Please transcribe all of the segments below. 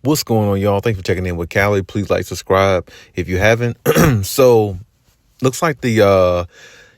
What's going on, y'all? Thanks for checking in with Callie. Please like, subscribe if you haven't. So, looks like the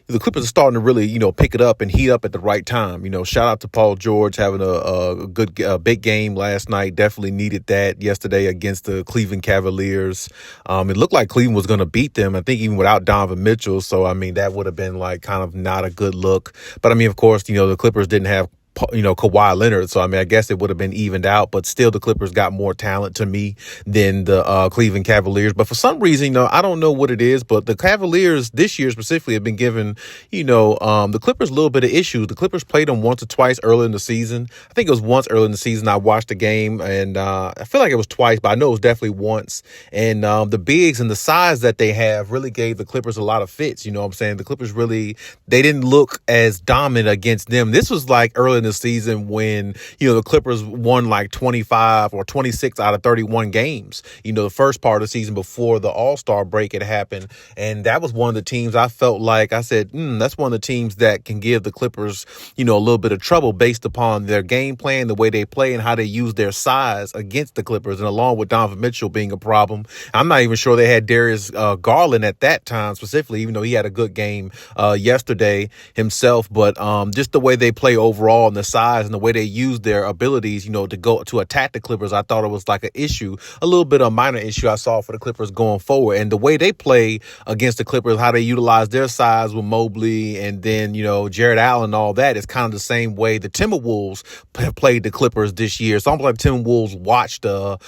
Clippers are starting to really, pick it up and heat up at the right time. Shout out to Paul George having a good big game last night. Definitely needed that yesterday against the Cleveland Cavaliers. It looked like Cleveland was going to beat them, I think, even without Donovan Mitchell. So, I mean, that would have been like kind of not a good look. But I mean, of course, the Clippers didn't have Kawhi Leonard. So, I mean, I guess it would have been evened out, but still the Clippers got more talent to me than the Cleveland Cavaliers. But for some reason, I don't know what it is, but the Cavaliers this year specifically have been giving, the Clippers a little bit of issues. The Clippers played them once or twice early in the season. I think it was once early in the season. I watched the game and I feel like it was twice, but I know it was definitely once. And the bigs and the size that they have really gave the Clippers a lot of fits. You know what I'm saying? The Clippers really, they didn't look as dominant against them. This was like early in the season when, the Clippers won like 25 or 26 out of 31 games, the first part of the season before the All-Star break had happened. And that was one of the teams I felt like I said, that's one of the teams that can give the Clippers, a little bit of trouble based upon their game plan, the way they play and how they use their size against the Clippers. And along with Donovan Mitchell being a problem, I'm not even sure they had Darius Garland at that time specifically, even though he had a good game yesterday himself. But just the way they play overall and the size and the way they use their abilities, to go to attack the Clippers, I thought it was like an issue, a little bit of a minor issue I saw for the Clippers going forward. And the way they play against the Clippers, how they utilize their size with Mobley and then, Jared Allen and all that is kind of the same way the Timberwolves have played the Clippers this year. It's almost like Timberwolves watched, the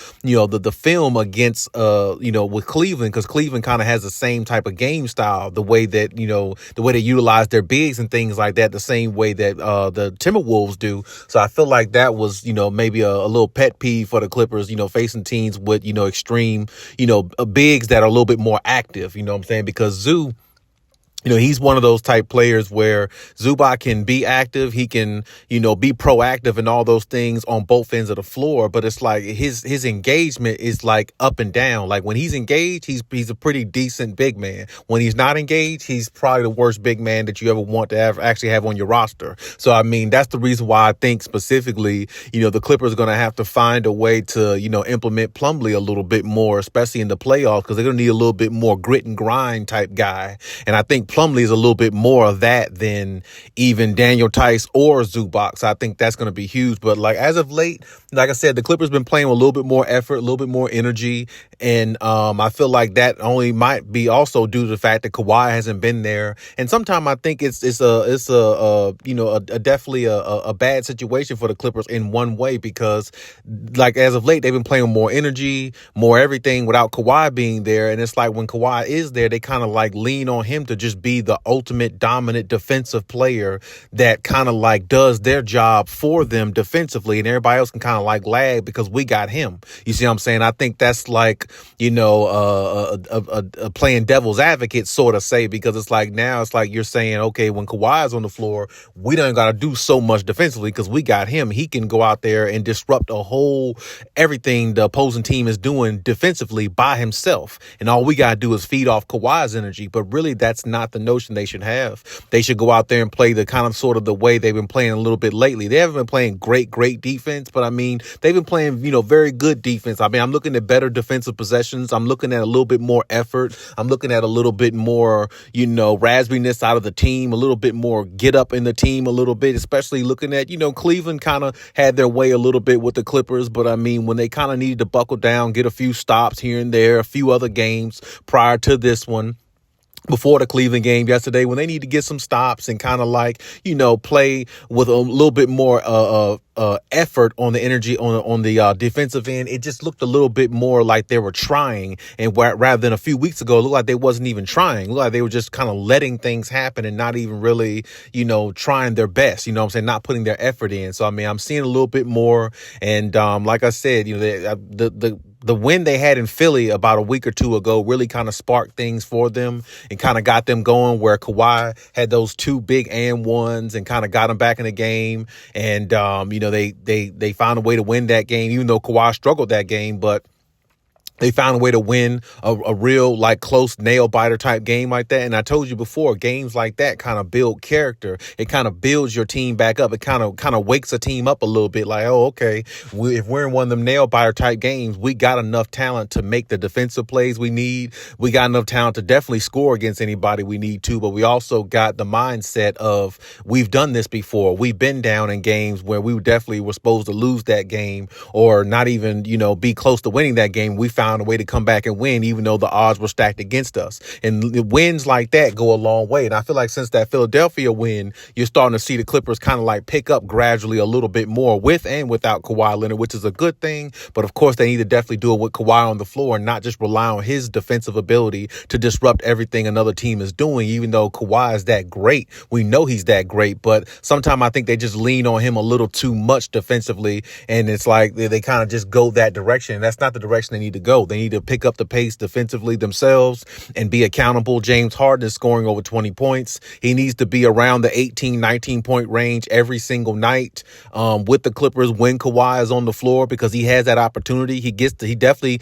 film against, with Cleveland, because Cleveland kind of has the same type of game style, the way that, the way they utilize their bigs and things like that, the same way that the Timberwolves do. So I feel like that was, maybe a little pet peeve for the Clippers, facing teams with, extreme, bigs that are a little bit more active, you know what I'm saying? Because Zoo, he's one of those type players where Zubac can be active. He can, be proactive and all those things on both ends of the floor. But it's like his engagement is like up and down. Like when he's engaged, he's a pretty decent big man. When he's not engaged, he's probably the worst big man that you ever want to actually have on your roster. So, I mean, that's the reason why I think specifically, the Clippers are going to have to find a way to, implement Plumlee a little bit more, especially in the playoffs, because they're going to need a little bit more grit and grind type guy. And I think Plumlee is a little bit more of that than even Daniel Tice or Zubac. So I think that's going to be huge. But like as of late, like I said, the Clippers been playing with a little bit more effort, a little bit more energy. And I feel like that only might be also due to the fact that Kawhi hasn't been there. And sometimes I think it's definitely a bad situation for the Clippers in one way, because like as of late, they've been playing with more energy, more everything without Kawhi being there. And it's like when Kawhi is there, they kind of like lean on him to just be the ultimate dominant defensive player that kind of like does their job for them defensively, and everybody else can kind of like lag because we got him. You see what I'm saying? I think that's like, playing devil's advocate sort of say, because it's like now it's like you're saying, okay, when Kawhi's on the floor, we don't got to do so much defensively because we got him. He can go out there and disrupt everything the opposing team is doing defensively by himself. And all we got to do is feed off Kawhi's energy. But really, that's not the notion they should have. They should go out there and play the kind of sort of the way they've been playing a little bit lately. They haven't been playing great defense, but I mean, they've been playing, very good defense. I mean, I'm looking at better defensive possessions. I'm looking at a little bit more effort. I'm looking at a little bit more, raspberryness out of the team, a little bit more get up in the team a little bit, especially looking at, Cleveland kind of had their way a little bit with the Clippers. But I mean, when they kind of needed to buckle down, get a few stops here and there, a few other games prior to this one, before the Cleveland game yesterday, when they need to get some stops and kind of like, play with a little bit more effort on the energy on the defensive end, it just looked a little bit more like they were trying. And rather than a few weeks ago, it looked like they wasn't even trying. It looked like they were just kind of letting things happen and not even really, trying their best, what I'm saying, not putting their effort in. So, I mean, I'm seeing a little bit more. And like I said, the win they had in Philly about a week or two ago really kind of sparked things for them and kind of got them going, where Kawhi had those two big and ones and kind of got them back in the game. And, they found a way to win that game, even though Kawhi struggled that game. But They found a way to win a real like close nail biter type game like that. And I told you before, games like that kind of build character. It kind of builds your team back up. It kind of wakes a team up a little bit like, oh, okay, if we're in one of them nail biter type games, we got enough talent to make the defensive plays we need. We got enough talent to definitely score against anybody we need to. But we also got the mindset of we've done this before. We've been down in games where we definitely were supposed to lose that game or not even, be close to winning that game. We found a way to come back and win, even though the odds were stacked against us. And wins like that go a long way. And I feel like since that Philadelphia win, you're starting to see the Clippers kind of like pick up gradually a little bit more with and without Kawhi Leonard, which is a good thing. But of course, they need to definitely do it with Kawhi on the floor and not just rely on his defensive ability to disrupt everything another team is doing, even though Kawhi is that great. We know he's that great, but sometimes I think they just lean on him a little too much defensively. And it's like they kind of just go that direction. And that's not the direction they need to go. They need to pick up the pace defensively themselves and be accountable. James Harden is scoring over 20 points. He needs to be around the 18, 19 point range every single night with the Clippers when Kawhi is on the floor, because he has that opportunity. He definitely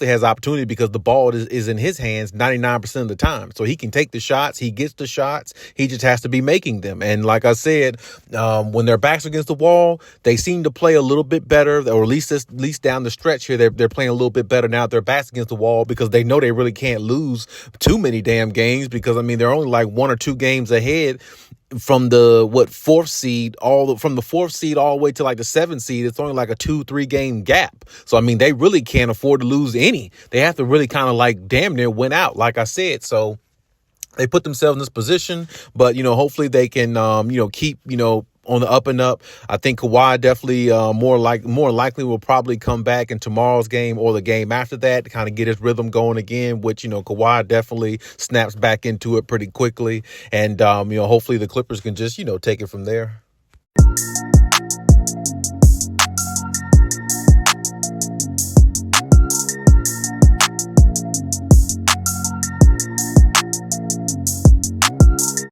has opportunity because the ball is in his hands 99% of the time. So he can take the shots. He gets the shots. He just has to be making them. And like I said, when their backs against the wall, they seem to play a little bit better, or at least down the stretch here, they're playing a little bit better now. Their backs against the wall because they know they really can't lose too many damn games, because they're only like 1 or 2 games ahead from the fourth seed, from the 4th seed all the way to like the 7th seed. It's only like a 2-3 game gap. So they really can't afford to lose any. They have to really kind of like damn near win out, like I said. So they put themselves in this position, but hopefully they can keep on the up and up. I think Kawhi definitely more likely will probably come back in tomorrow's game or the game after that to kind of get his rhythm going again, which Kawhi definitely snaps back into it pretty quickly. And hopefully the Clippers can just take it from there.